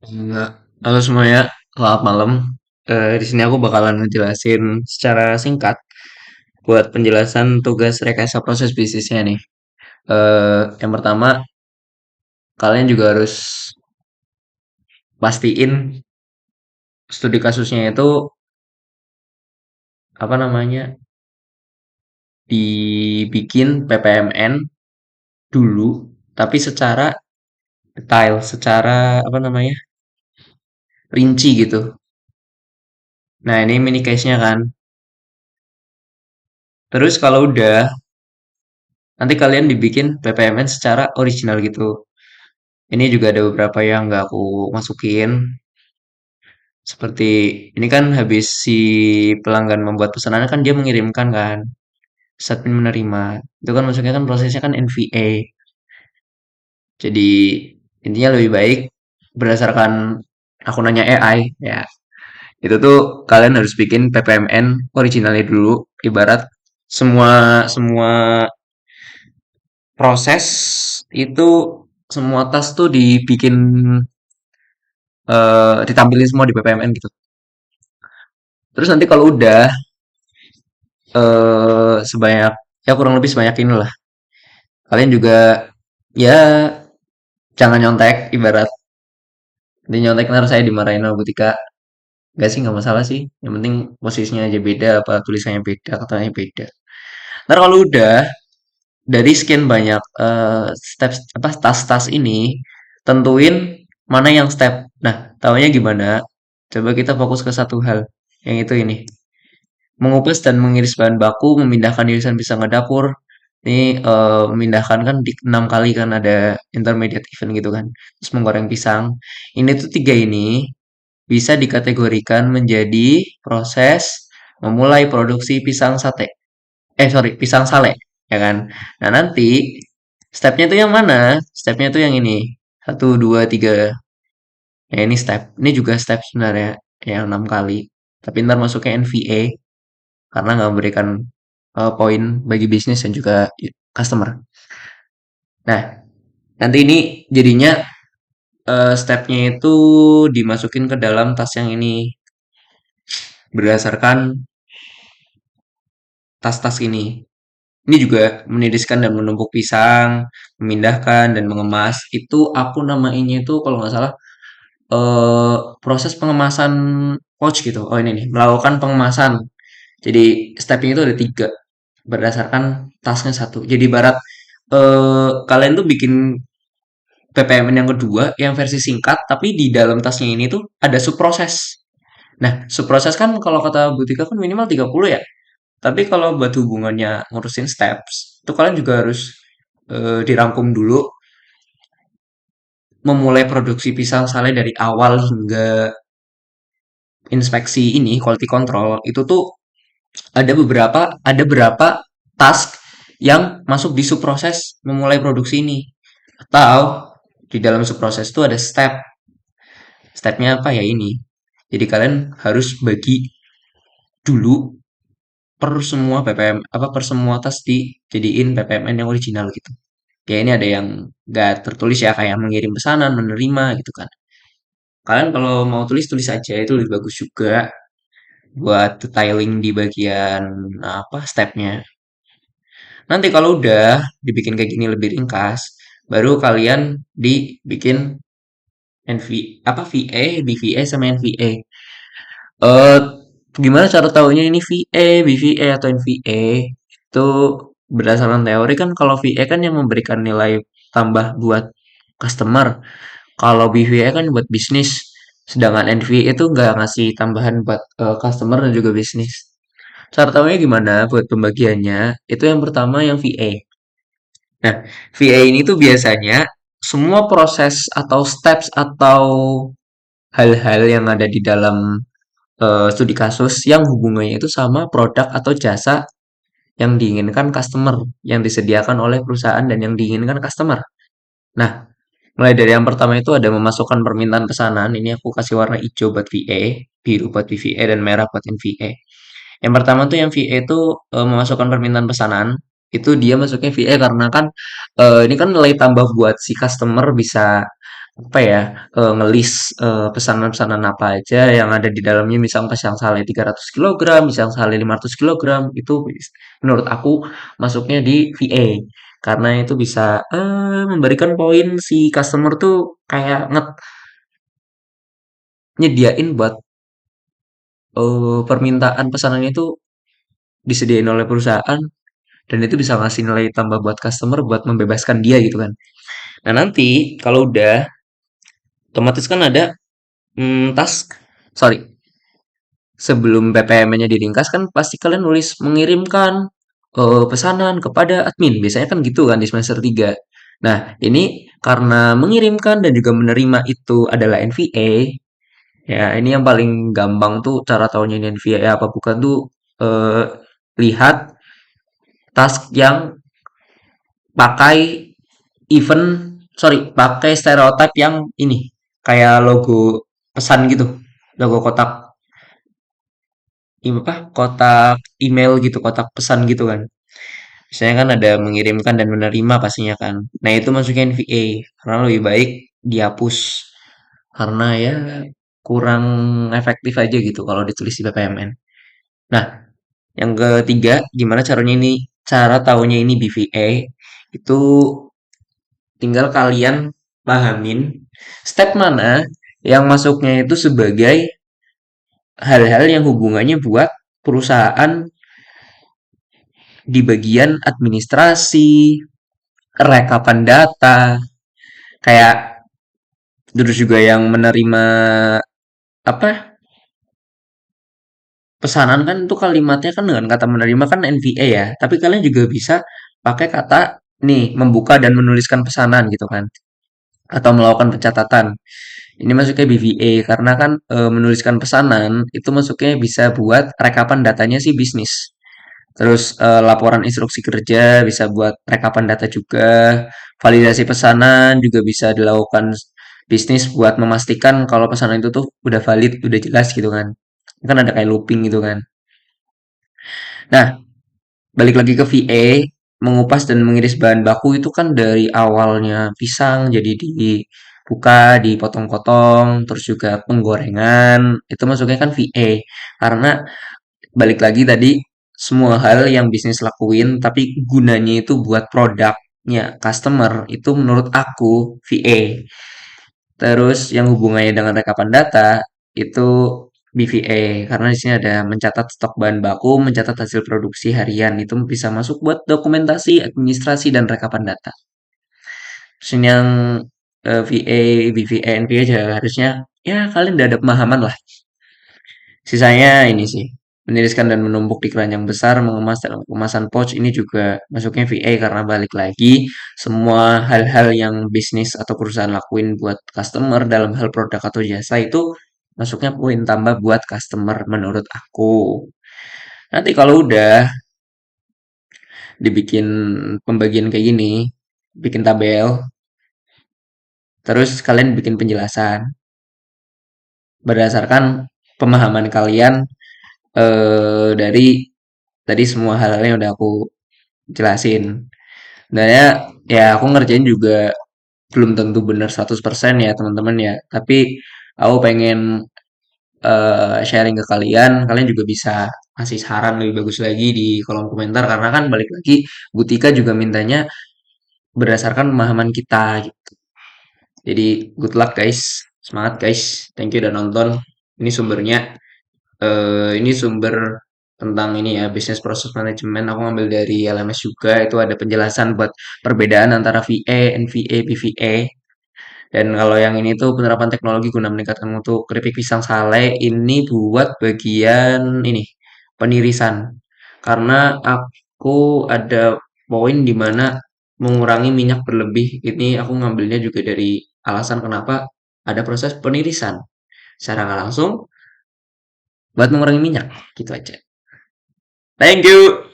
Enggak. Halo semuanya, selamat malam. Di sini aku bakalan ngejelasin secara singkat buat penjelasan tugas rekayasa proses bisnisnya nih. Yang pertama, kalian juga harus pastiin studi kasusnya itu apa namanya dibikin PPMN dulu, tapi secara detail, secara apa namanya rinci gitu. Nah ini mini case-nya kan. Terus kalau udah, nanti kalian dibikin PPMN secara original gitu. Ini juga ada beberapa yang nggak aku masukin. Seperti ini kan habis si pelanggan membuat pesanan kan dia mengirimkan kan. Saat menerima. Itu kan maksudnya kan prosesnya kan NVA. Jadi intinya lebih baik berdasarkan aku nanya AI ya. Itu tuh kalian harus bikin PPMN originalnya dulu. Ibarat semua semua proses itu semua tas tuh dibikin ditampilin semua di PPMN gitu. Terus nanti kalau udah sebanyak ya kurang lebih sebanyak inilah. Kalian juga ya jangan nyontek ibarat nanti nyontek ntar saya dimarahin sama Bu Tika. Gak sih nggak masalah sih. Yang penting posisinya aja beda apa tulisannya beda katanya beda. Ntar kalau udah dari sekian banyak step apa tas-tas ini tentuin mana yang step. Nah, tahunya gimana? Coba kita fokus ke satu hal. Yang itu ini. Mengupas dan mengiris bahan baku, memindahkan irisan pisang ke dapur. Ini memindahkan kan di 6 kali kan ada intermediate event gitu kan. Terus menggoreng pisang. Ini tuh tiga ini bisa dikategorikan menjadi proses memulai produksi pisang sate. Sorry, pisang sale, ya kan? Nah nanti stepnya itu yang mana? Stepnya itu yang ini. Satu, dua, tiga. Ya ini step. Ini juga step sebenarnya yang 6 kali. Tapi ntar masuknya NVA karena nggak memberikan poin bagi bisnis dan juga customer. Nah, nanti ini jadinya stepnya itu dimasukin ke dalam tas yang ini berdasarkan tas-tas ini. Ini juga meniriskan dan menumbuk pisang, memindahkan dan mengemas. Itu aku namainnya itu kalau nggak salah proses pengemasan pouch gitu. Oh ini nih, melakukan pengemasan. Jadi stepnya itu ada tiga berdasarkan tasnya satu. Jadi barat kalian tuh bikin PPMN yang kedua yang versi singkat, tapi di dalam tasnya ini tuh ada subproses. Nah, subproses kan kalau kata Butika kan minimal 30 ya. Tapi kalau buat hubungannya ngurusin steps, itu kalian juga harus dirangkum dulu memulai produksi pisang sale dari awal hingga inspeksi ini quality control itu tuh ada berapa task yang masuk di subproses memulai produksi ini atau di dalam subproses itu ada stepnya apa ya ini jadi kalian harus bagi dulu per semua ppm apa per semua tas dijadiin ppmn yang original gitu ya ini ada yang nggak tertulis ya kayak mengirim pesanan menerima gitu kan kalian kalau mau tulis tulis aja itu lebih bagus juga buat detailing di bagian apa stepnya. Nanti kalau udah dibikin kayak gini lebih ringkas, baru kalian dibikin NV apa VA, BVA sama NVA. Eh gimana cara tahunya ini VA, BVA atau NVA? Itu berdasarkan teori kan kalau VA kan yang memberikan nilai tambah buat customer. Kalau BVA kan buat bisnis. Sedangkan NVA itu nggak ngasih tambahan buat customer dan juga bisnis. Cara tahunya gimana buat pembagiannya? Itu yang pertama yang VA. Nah, VA ini tuh biasanya semua proses atau steps atau hal-hal yang ada di dalam studi kasus yang hubungannya itu sama produk atau jasa yang diinginkan customer, yang disediakan oleh perusahaan dan yang diinginkan customer. Nah, mulai dari yang pertama itu ada memasukkan permintaan pesanan. Ini aku kasih warna hijau buat VA, biru buat VVA, dan merah buat NVA. Yang pertama tuh yang VA itu memasukkan permintaan pesanan. Itu dia masuknya VA karena kan ini kan nilai tambah buat si customer bisa apa ya, nge-list, pesanan-pesanan apa aja yang ada di dalamnya, misal pesan sale 300 kilogram, misal sale 500 kilogram, itu menurut aku masuknya di VA. Karena itu bisa, memberikan poin si customer tuh kayak nyediain buat, permintaan pesanannya itu disediain oleh perusahaan, dan itu bisa ngasih nilai tambah buat customer buat membebaskan dia gitu kan. Nah, nanti kalau udah otomatis kan ada, task sorry, sebelum PPM-nya diringkas kan pasti kalian nulis mengirimkan, pesanan kepada admin, biasanya kan gitu kan di semester 3. Nah, ini karena mengirimkan dan juga menerima itu adalah NVA, ya ini yang paling gampang tuh cara taunya ini NVA apa bukan tuh, eee, lihat task yang pakai event pakai stereotype yang ini, kayak logo pesan gitu, logo kotak apa, kotak email gitu, kotak pesan gitu kan. Biasanya kan ada mengirimkan dan menerima pastinya kan. Nah, itu masuknya NVA karena lebih baik dihapus karena ya kurang efektif aja gitu kalau ditulis di PPMN. Nah, yang ketiga, gimana caranya ini cara tahunya ini BVA itu tinggal kalian pahamin step mana yang masuknya itu sebagai hal-hal yang hubungannya buat perusahaan di bagian administrasi, rekapan data, kayak terus juga yang menerima apa pesanan kan itu kalimatnya kan dengan kata menerima kan NVA ya, tapi kalian juga bisa pakai kata nih membuka dan menuliskan pesanan gitu kan, atau melakukan pencatatan. Ini masuknya BVA karena kan menuliskan pesanan itu masuknya bisa buat rekapan datanya sih bisnis. Terus laporan instruksi kerja bisa buat rekapan data juga. Validasi pesanan juga bisa dilakukan bisnis buat memastikan kalau pesanan itu tuh udah valid, udah jelas gitu kan. Kan ada kayak looping gitu kan. Nah, balik lagi ke VA, mengupas dan mengiris bahan baku itu kan dari awalnya pisang jadi dibuka, dipotong-potong, terus juga penggorengan, itu masuknya kan VA. Karena balik lagi tadi semua hal yang bisnis lakuin tapi gunanya itu buat produknya customer itu menurut aku VA. Terus yang hubungannya dengan rekapan data itu BVA karena di sini ada mencatat stok bahan baku, mencatat hasil produksi harian itu bisa masuk buat dokumentasi, administrasi dan rekapan data. Terus ini yang VA, BVA, NVA aja harusnya ya kalian udah ada pemahaman lah. Sisanya ini sih, meniriskan dan menumpuk di keranjang besar, mengemas dalam kemasan pouch ini juga masuknya VA karena balik lagi semua hal-hal yang bisnis atau perusahaan lakuin buat customer dalam hal produk atau jasa itu masuknya poin tambah buat customer menurut aku. Nanti kalau udah dibikin pembagian kayak gini, bikin tabel, terus kalian bikin penjelasan berdasarkan pemahaman kalian dari tadi semua hal-hal yang udah aku jelasin. Sebenarnya ya aku ngerjain juga belum tentu benar 100% ya teman-teman ya. Tapi aku pengen sharing ke kalian. Kalian juga bisa kasih saran lebih bagus lagi di kolom komentar karena kan balik lagi Butika juga mintanya berdasarkan pemahaman kita gitu. Jadi good luck guys. Semangat guys. Thank you udah nonton. Ini sumbernya ini sumber tentang ini ya, business process management. Aku ngambil dari LMS juga. Itu ada penjelasan buat perbedaan antara VA, NVA, PVA. Dan kalau yang ini tuh penerapan teknologi guna meningkatkan mutu keripik pisang sale ini buat bagian ini penirisan. Karena aku ada poin di mana mengurangi minyak berlebih. Ini aku ngambilnya juga dari alasan kenapa ada proses penirisan. Secara nggak langsung buat mengurangi minyak, gitu aja. Thank you.